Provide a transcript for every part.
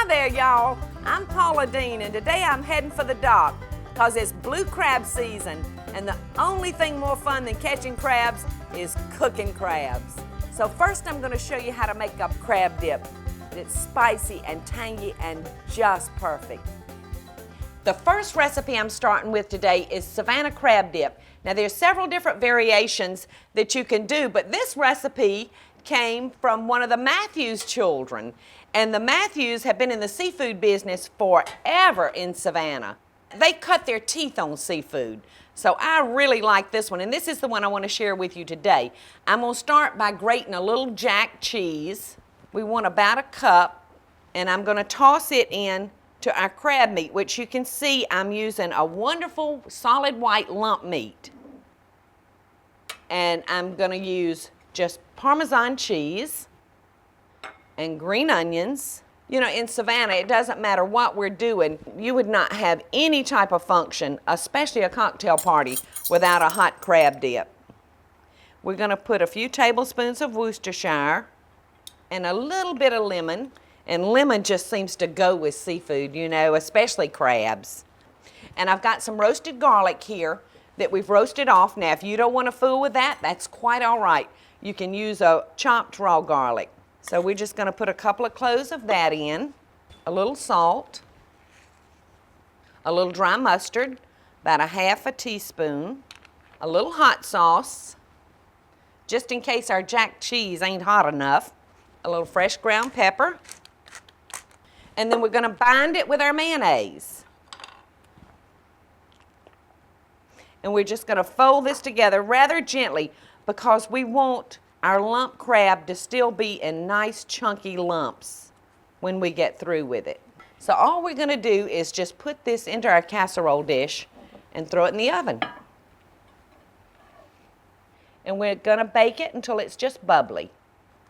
Hi there, y'all. I'm Paula Deen, and today I'm heading for the dock because it's blue crab season, and the only thing more fun than catching crabs is cooking crabs. So first I'm going to show you how to make a crab dip. It's spicy and tangy and just perfect. The first recipe I'm starting with today is Savannah crab dip. Now there's several different variations that you can do, but this recipe came from one of the Matthews children. And the Matthews have been in the seafood business forever in Savannah. They cut their teeth on seafood. So I really like this one, and this is the one I want to share with you today. I'm going to start by grating a little jack cheese. We want about a cup, and I'm going to toss it in to our crab meat, which you can see I'm using a wonderful solid white lump meat. And I'm going to use just Parmesan cheese and green onions. You know, in Savannah, it doesn't matter what we're doing. You would not have any type of function, especially a cocktail party, without a hot crab dip. We're going to put a few tablespoons of Worcestershire and a little bit of lemon. And lemon just seems to go with seafood, you know, especially crabs. And I've got some roasted garlic here that we've roasted off. Now, if you don't want to fool with that, that's quite all right. You can use a chopped raw garlic. So we're just going to put a couple of cloves of that in, a little salt, a little dry mustard, about a half a teaspoon, a little hot sauce, just in case our jack cheese ain't hot enough, a little fresh ground pepper, and then we're going to bind it with our mayonnaise. And we're just going to fold this together rather gently because we want our lump crab to still be in nice chunky lumps when we get through with it. So all we're going to do is just put this into our casserole dish and throw it in the oven. And we're going to bake it until it's just bubbly.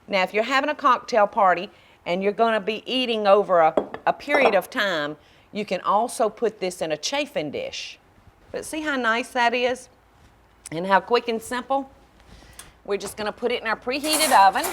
Now if you're having a cocktail party and you're going to be eating over a period of time, you can also put this in a chafing dish. But see how nice that is and how quick and simple? We're just going to put it in our preheated oven.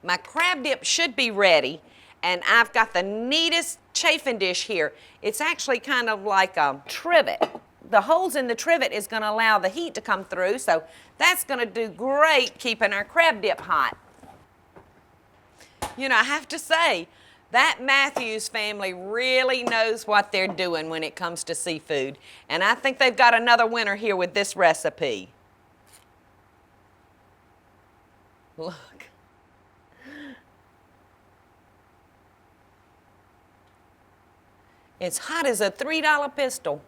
My crab dip should be ready, and I've got the neatest chafing dish here. It's actually kind of like a trivet. The holes in the trivet is going to allow the heat to come through, so that's going to do great keeping our crab dip hot. You know, I have to say, that Matthews family really knows what they're doing when it comes to seafood. And I think they've got another winner here with this recipe. Look. It's hot as a $3 pistol.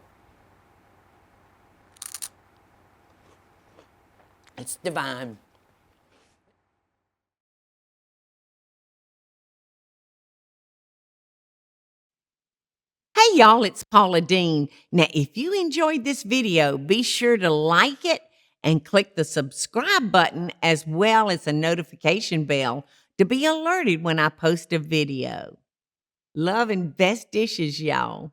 It's divine. Hey y'all, it's Paula Deen. Now, if you enjoyed this video, be sure to like it and click the subscribe button as well as the notification bell to be alerted when I post a video. Love and best dishes, y'all.